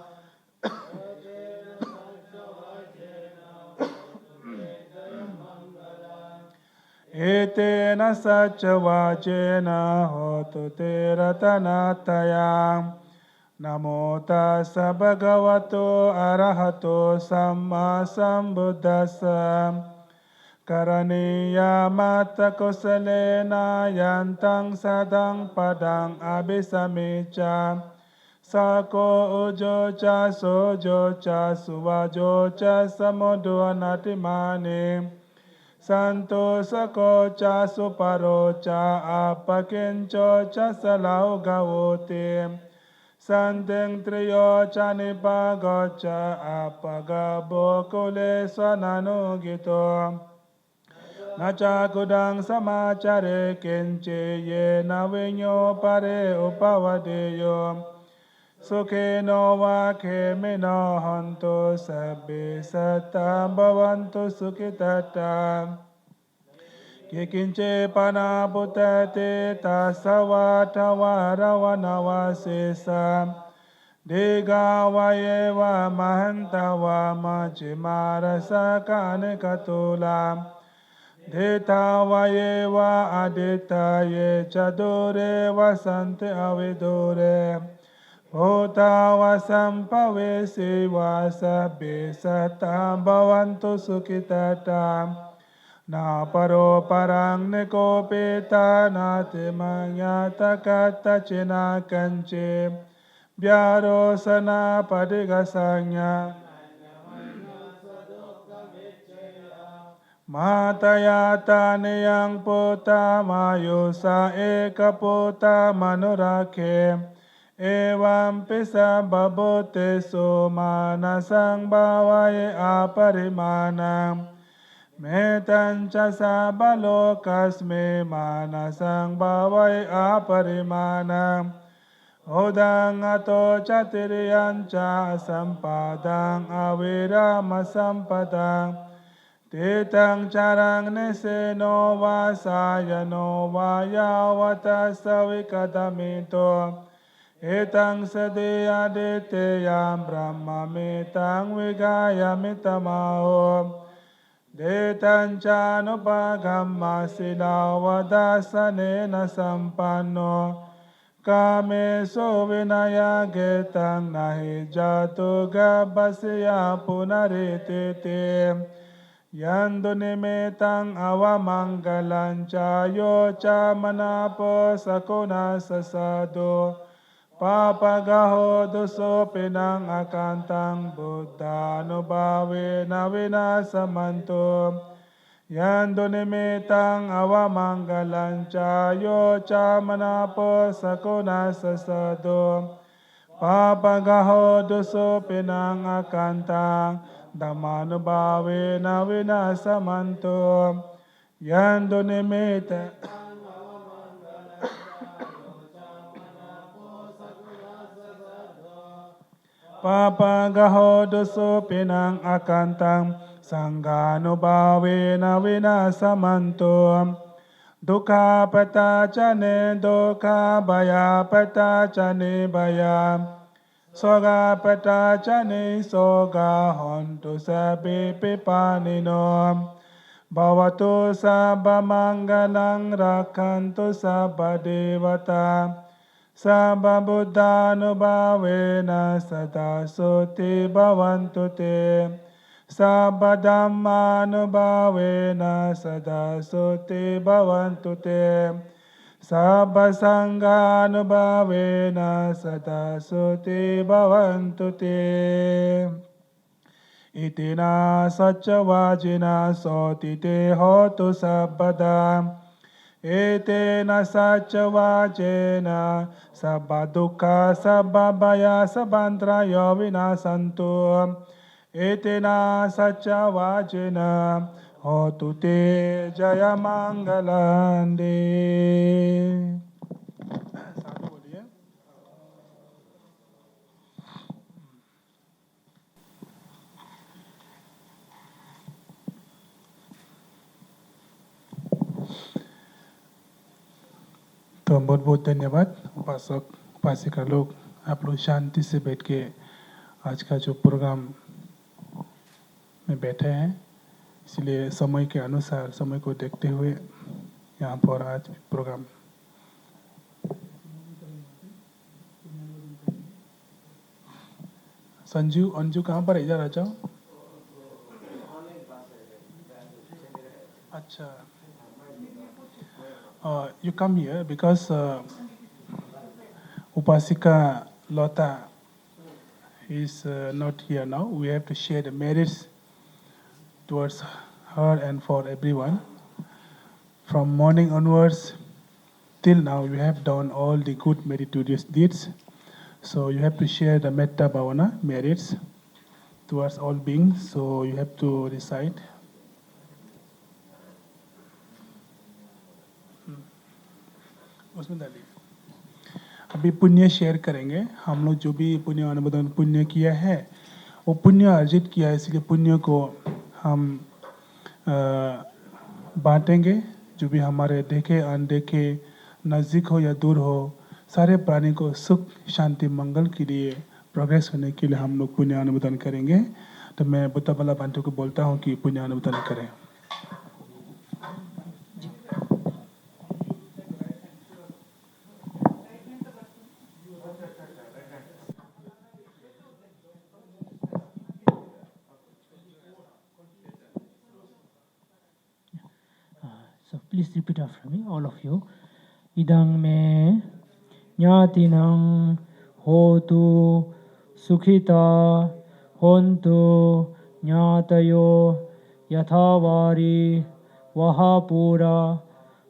Etena sacha vajena hotu te ratanatayam. Namo tassa bhagavato arahato samma sambuddhassa. Karaniya mata kosalena yantang sadang padang abhisamicha. Sako ujo cha sojo cha suvajo cha samodo natimani. Santo sako cha suparo cha apakincho cha salau gavote. Santeng triyo cha nipago cha apagabo kule swananu gito. Nacha kudang samacare kenche ye navinyo pare upavadeyo. Sukhe no vakhe mino honto sabbe satta bhavantu sukhitata. Kikinche pana putate tasavata varavanavasesa. Diga vayeva mahantava machimarasa kanikatula. Deta vayeva adita ye chadure vasante avidure. Bhuta vasampavesi vasabe satam bhavantu sukhitata. Na paro parang nikopita nati mangyata kata cina kanche. Biaro sana padigasanya. Matayata niyang puta mayusa eka puta manurakhe. Evam pisa babote sumanasang bawaye aparimanam. Metancha sabalokasme manasang bawaye aparimanam. Odang ato chatiriyancha sampadang avirama sampadang. Tetang charang neseno vasayano vayavata savikadamito. Etang sadeya deteyam brahma metang vigaya mitamao. Detanchanupagamma silavadasanena sampanno. Kame so vinaya getang nahi jatu gabasya punaritite. Yando nimetang awamangalan chayo cha manapo sakuna sasado. Papagaho duso pinang akantang Buddha nubhawe na vinasamanto. Yando nimetang awamangalan chayo cha manapo sakuna sasado. Papagaho duso pinang akantang Dhammanubhave na vinasamanto. Yando nimeta Papagaho duso pinang akantang Sanghanubhave na vinasamanto. Dukha pata chane dukha bhaya pata chane bhaya. Soga pata chane soga hontu sabi pipanino. Bhavatu sabba mangalang rakhantu sabba devata. Sabba buddhanubhavena sada suti bhavantu te. Sabba dhammanubhavena sada suti bhavantu te. Sabba sanghanubhavena sada suti bhavantu te. Itina saccavajina sotite hotu sabbada. Etena saccavajena sabba dukkha sabba bhaya sabbantrayo vinasantu. Etena saccavajena hotu te jaya mangalande. साधु बोलिए. तो बहुत बहुत धन्यवाद उपासक उपासिका लोग, आप लोग शांति से बैठ के आज का जो प्रोग्राम में बैठे हैं, इसलिए समय के अनुसार समय को देखते हुए यहाँ पर आज प्रोग्राम संजू अंजू कहाँ पर इधर आ जाओ. अच्छा, you come here because Upasika Lota is not here now. We have to share the merits towards her and for everyone. From morning onwards till now, you have done all the good meritorious deeds. So you have to share the Metta Bhavana merits towards all beings. So you have to recite. उसमें डालिए. अभी पुण्य share करेंगे. हम लोग जो भी पुण्य अनुमोदन पुण्य किया है वो पुण्य अर्जित किया है, इसलिए पुण्य को हम बांटेंगे. जो भी हमारे देखे अनदेखे नज़दीक हो या दूर हो, सारे प्राणी को सुख शांति मंगल के लिए प्रोग्रेस होने के लिए हम लोग पुण्य अनुमोदन करेंगे. तो मैं बुद्धबला बांटू को बोलता हूँ कि पुण्य अनुमोदन करें. So please repeat after me, all of you. Idang me nyatinang hotu sukhita hontu nyatayo yathavari vahapura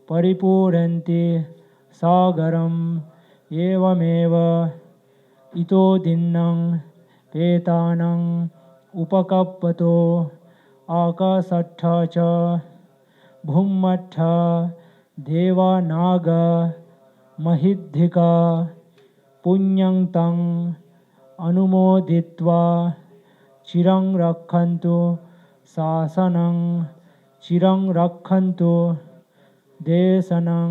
paripuranti sagaram evameva ito dinnang petanang upakappato akasattha cha Bhummatha Deva Naga Mahidhika Punyang Tang Anumoditva Chirang Rakhantu शासनं चिरं रक्षन्तु देशनं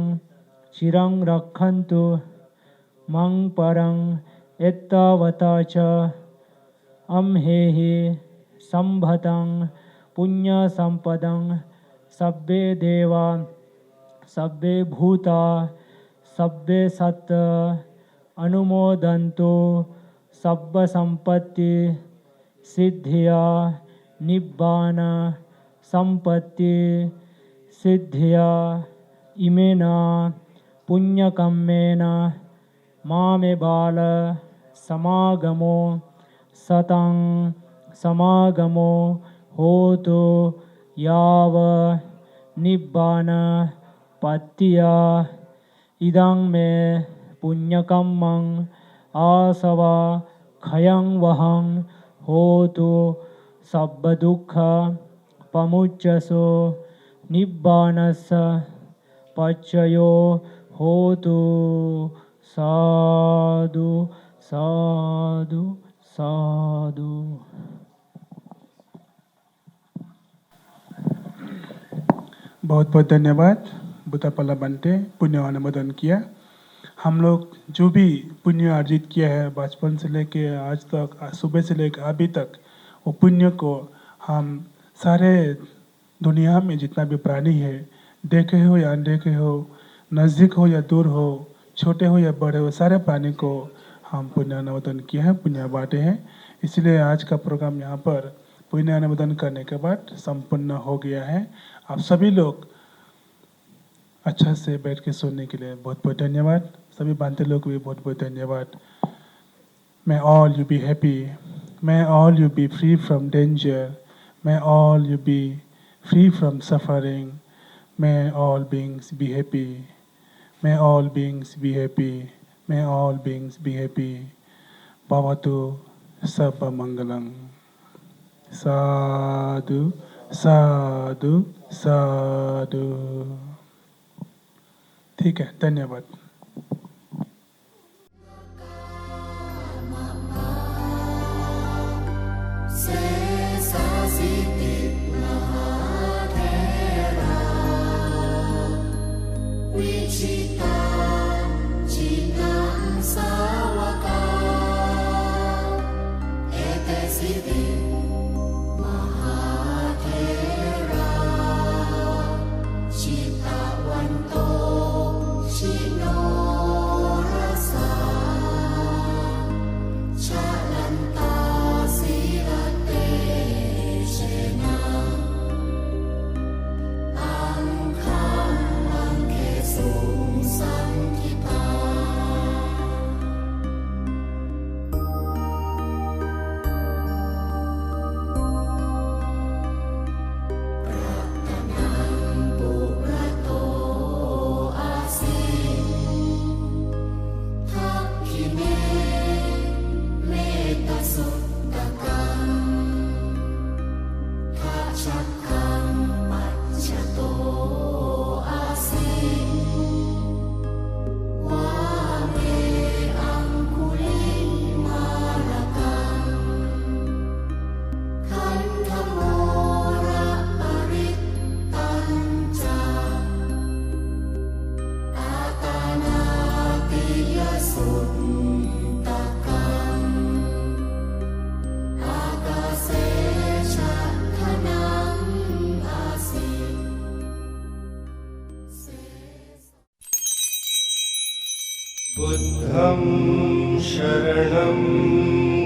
चिरं रक्षन्तु मं परं एतावता च अम्हेहि संभतं पुण्यसम्पदं सब्बे देवा सब्बे भूता सब्बे सत् अनुमोदन्तु सब्ब संपत्ति सिद्धिया निब्बान संपत्ति सिद्धिया इमेन पुण्यकम्मेन मामे बाल समागमो सतं समागमो होतु याव निब्बान पत्तिया इदं मे पुण्यकम्मं आसवा खयं वहं होतु सब्ब दुःख पमुच्यसो निब्बानस पच्चयो होतु साधु साधु साधु। बहुत बहुत धन्यवाद बुद्धापल्ला बंटे पुण्य अनुमोदन किया। हम लोग जो भी पुण्य अर्जित किया है बचपन से लेके आज तक सुबह से लेकर अभी तक वो पुण्य को हम सारे दुनिया में जितना भी प्राणी है देखे हो या अनदेखे हो नज़दीक हो या दूर हो छोटे हो या बड़े हो सारे प्राणी को हम पुण्य अनुमोदन किए हैं पुण्य बांटे हैं। इसलिए आज का प्रोग्राम यहाँ पर पुण्य अनुमोदन करने के बाद संपन्न हो गया है। आप सभी लोग अच्छा से बैठ के सुनने के लिए बहुत बहुत धन्यवाद। सभी बांटे लोग को भी बहुत बहुत धन्यवाद। May all you be happy. May all you be free from danger. May all you be free from suffering. May all beings be happy. May all beings be happy. May all beings be happy. Bhavatu Sabba Mangalam. Sadhu, sadhu, sadhu. ठीक है, धन्यवाद। बुद्धं शरणं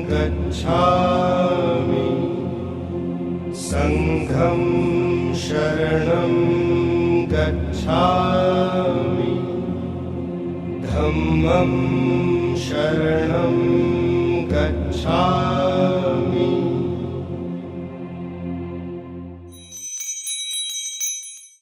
गच्छामि संघं शरणं गच्छामि धम्मं शरणं गच्छामि